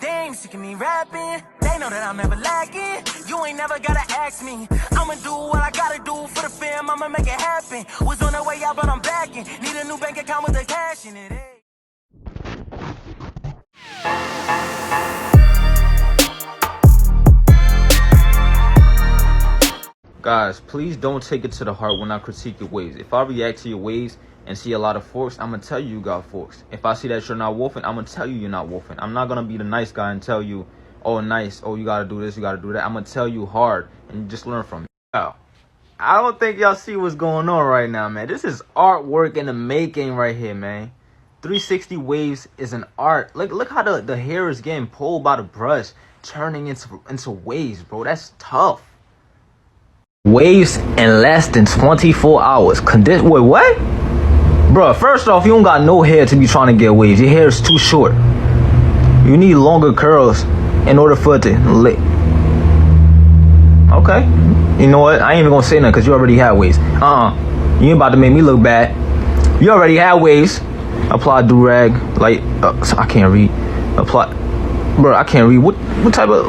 game, sick of me rapping. They know that I'm never lacking. You ain't never gotta ask me. I'ma do what I gotta do for the fam. I'ma make it happen. Was on the way out, but I'm backing. Need a new bank account with the cash in it. Guys, please don't take it to the heart when I critique your waves. If I react to your waves and see a lot of forks, I'm gonna tell you got forks. If I see that you're not wolfing, I'm gonna tell you you're not wolfing. I'm not gonna be the nice guy and tell you, oh nice, oh you gotta do this, you gotta do that. I'm gonna tell you hard and you just learn from it. Oh, I don't think y'all see what's going on right now, man. This is artwork in the making right here, man. 360 waves is an art. Look how the hair is getting pulled by the brush, turning into waves, bro. That's tough. Waves in less than 24 hours. Wait, what? Bruh, first off, you don't got no hair to be trying to get waves. Your hair is too short. You need longer curls in order for it to lick. Okay. You know what? I ain't even gonna say nothing because you already had waves. You ain't about to make me look bad. You already had waves. Apply do-rag. Like, I can't read. Apply. Bro, I can't read. What type of...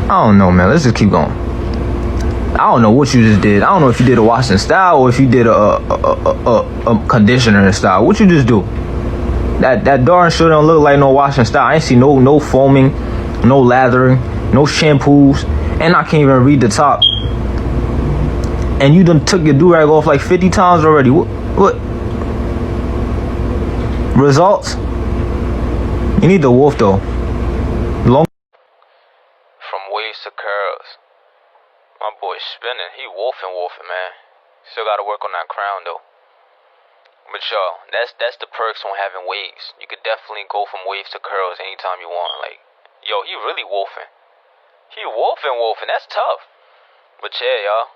I don't know, man. Let's just keep going. I don't know what you just did. I don't know if you did a washing style or if you did a conditioner style. What you just do? That darn sure don't look like no washing style. I ain't see no foaming, no lathering, no shampoos, and I can't even read the top. And you done took your do-rag off like 50 times already. What? Results? You need the wolf though. Long from waves to curls. My boy's spinning. He wolfing, man. Still gotta work on that crown though. But y'all, that's the perks on having waves. You could definitely go from waves to curls anytime you want. Like, yo, he really wolfing. He wolfing. That's tough. But yeah, y'all,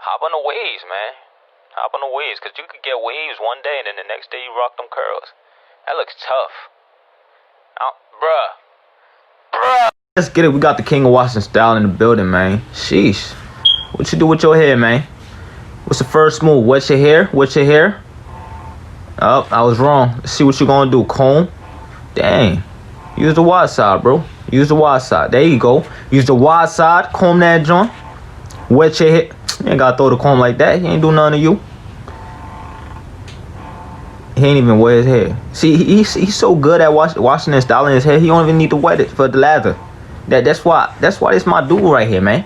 hop on the waves, man. Hop on the waves, cause you could get waves one day and then the next day you rock them curls. That looks tough. Bruh. Let's get it. We got the King of Washington style in the building, man. Sheesh. What you do with your hair, man? What's the first move? Wet your hair? Oh, I was wrong. Let's see what you're gonna do. Comb. Dang. Use the wide side, bro. Use the wide side. There you go. Use the wide side. Comb that joint. Wet your hair. You ain't gotta throw the comb like that. He ain't do none of you. He ain't even wet his hair. See, he's so good at washing and styling his hair. He don't even need to wet it for the lather. That's why it's my dude right here, man.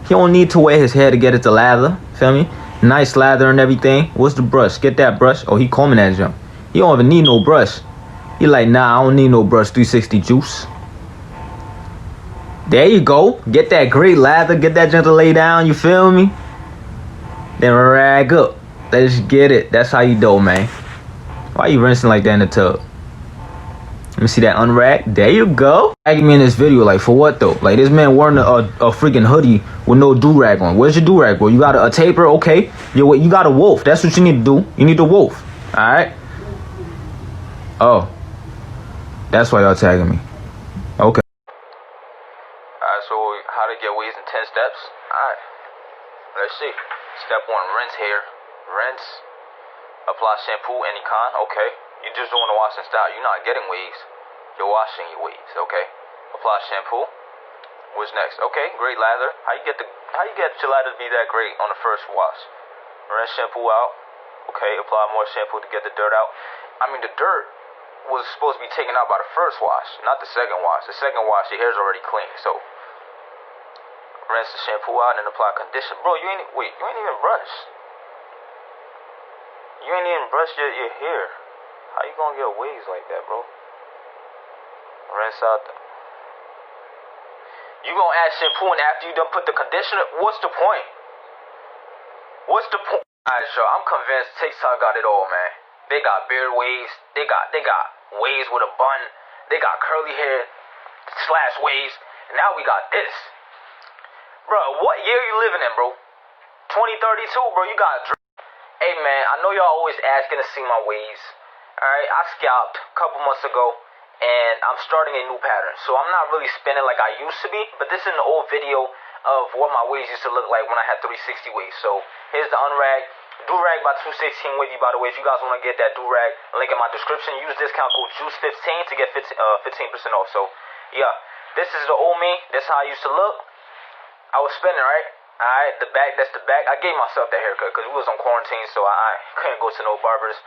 He don't need to wear his hair to get it to lather. Feel me? Nice lather and everything. What's the brush? Get that brush. Oh, he combing that jump. He don't even need no brush. He like, nah, I don't need no brush. 360 juice. There you go. Get that great lather. Get that jump to lay down. You feel me? Then rag up. Let's get it. That's how you do, man. Why you rinsing like that in the tub? Let me see that unrack. There you go. Tagging me in this video, like for what though? Like this man wearing a freaking hoodie with no do-rag on. Where's your do-rag, bro? You got a taper? Okay. You got a wolf. That's what you need to do. You need the wolf. Alright? Oh. That's why y'all tagging me. Okay. Alright, so how to get waves in 10 steps? Alright. Let's see. Step 1, rinse hair. Rinse. Apply shampoo, any kind. Okay. You're just doing the washing style. You're not getting waves. You're washing your waves. Okay. Apply shampoo. What's next? Okay. Great lather. How you get your lather to be that great on the first wash? Rinse shampoo out. Okay. Apply more shampoo to get the dirt out. I mean, the dirt was supposed to be taken out by the first wash, not the second wash. The second wash, your hair's already clean. So rinse the shampoo out and then apply conditioner. Bro, you ain't even brush. You ain't even brush your hair. How you gonna get waves like that, bro? Rinse out You gonna add shampoo and after you done put the conditioner? What's the point? Alright, sure. I'm convinced TikTok got it all, man. They got beard waves. They got waves with a bun. They got curly hair / waves. And now we got this. Bro, what year you living in, bro? 2032, bro. You got... Hey, man, I know y'all always asking to see my waves. Alright, I scalped a couple months ago, and I'm starting a new pattern. So I'm not really spinning like I used to be, but this is an old video of what my waves used to look like when I had 360 waves. So here's the unrag. Do-rag by 216 wavy, by the way. If you guys want to get that do-rag, link in my description. Use discount code JUICE15 to get 15% off. So Yeah, this is the old me. This is how I used to look. I was spinning, right? Alright, the back, that's the back. I gave myself that haircut because we was on quarantine, so I couldn't go to no barbers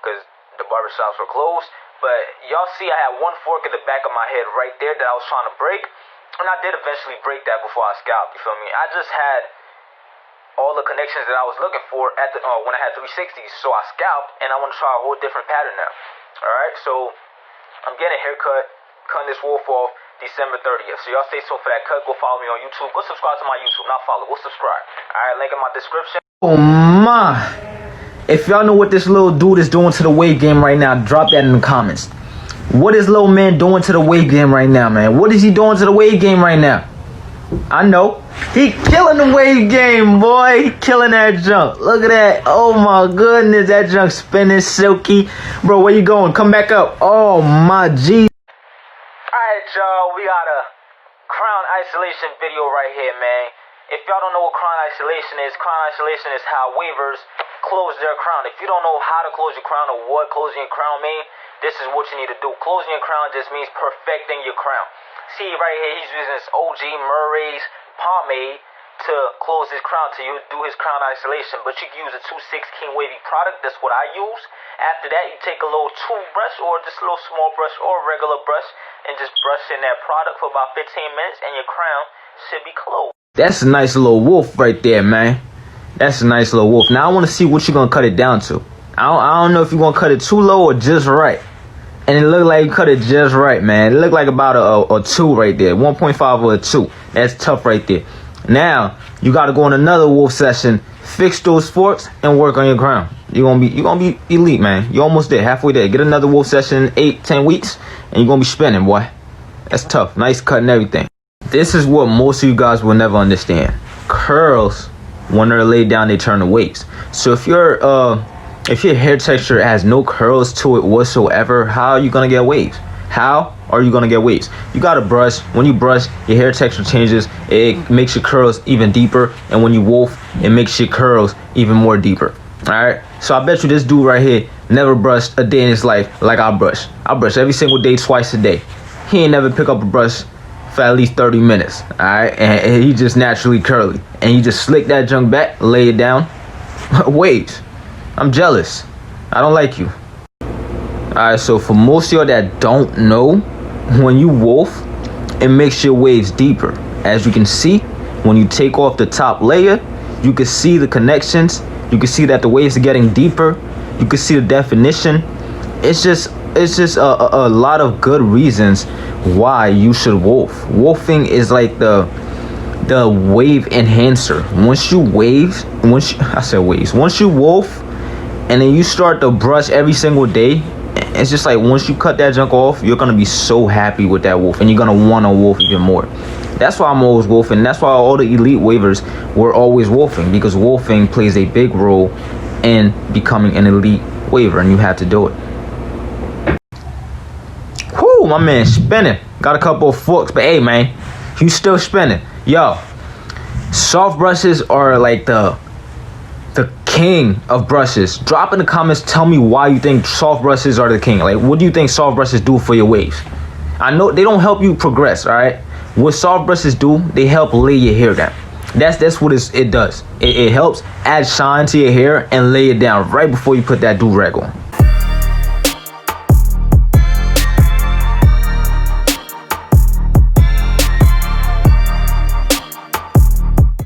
because the barber shops were closed. But y'all see I had one fork in the back of my head right there that I was trying to break. And I did eventually break that before I scalped, you feel me? I just had all the connections that I was looking for at the when I had 360s. So I scalped, and I want to try a whole different pattern now. Alright, so I'm getting a haircut, cutting this wolf off December 30th. So y'all stay tuned for that cut. Go follow me on YouTube. Go subscribe to my YouTube. Not follow. Go subscribe. Alright, link in my description. Oh my. If y'all know what this little dude is doing to the wave game right now, drop that in the comments. What is little man doing to the wave game right now, man? What is he doing to the wave game right now? I know. He killing the wave game, boy. He killing that junk. Look at that. Oh my goodness. That junk spinning silky. Bro, where you going? Come back up. Oh my G. Alright, y'all. We got a crown isolation video right here, man. If y'all don't know what crown isolation is how wavers close their crown. If you don't know how to close your crown or what closing your crown means, this is what you need to do. Closing your crown just means perfecting your crown. See right here, he's using this OG Murray's pomade to close his crown, to do his crown isolation. But you can use a 2/6 King Wavy product. That's what I use. After that, you take a little toothbrush or just a little small brush or a regular brush and just brush in that product for about 15 minutes and your crown should be closed. That's a nice little wolf right there, man. That's a nice little wolf. Now I want to see what you're going to cut it down to. I don't know if you're going to cut it too low or just right. And it looked like you cut it just right, man. It looked like about a 2 right there. 1.5 or a 2. That's tough right there. Now, you got to go on another wolf session, fix those forks, and work on your crown. You're gonna be elite, man. You're almost there, halfway there. Get another wolf session in 8-10 weeks, and you're going to be spinning, boy. That's tough. Nice cut and everything. This is what most of you guys will never understand. Curls, when they're laid down, they turn to waves. So if your hair texture has no curls to it whatsoever, how are you gonna get waves? How are you gonna get waves? You gotta brush. When you brush, your hair texture changes. It makes your curls even deeper, and when you wolf, it makes your curls even more deeper. All right. So I bet you this dude right here never brushed a day in his life like I brush. I brush every single day, twice a day. He ain't never pick up a brush for at least 30 minutes, all right? And he just naturally curly. And you just slick that junk back, lay it down. Waves. I'm jealous. I don't like you. All right, so for most of y'all that don't know, when you wolf, it makes your waves deeper. As you can see, when you take off the top layer, you can see the connections. You can see that the waves are getting deeper. You can see the definition. It's just a lot of good reasons why you should wolf. Wolfing is like the wave enhancer. Once you wolf and then you start to brush every single day, it's just like once you cut that junk off, you're gonna be so happy with that wolf and you're gonna want to wolf even more. That's why I'm always wolfing. That's why all the elite wavers were always wolfing, because wolfing plays a big role in becoming an elite waver, and you have to do it. Whoo, my man spinning. Got a couple of forks, but hey, man, you still spinning. Yo, soft brushes are like the king of brushes. Drop in the comments, tell me why you think soft brushes are the king. Like, what do you think soft brushes do for your waves? I know they don't help you progress, all right? What soft brushes do, they help lay your hair down. That's what it does. It helps add shine to your hair and lay it down right before you put that do-rag on.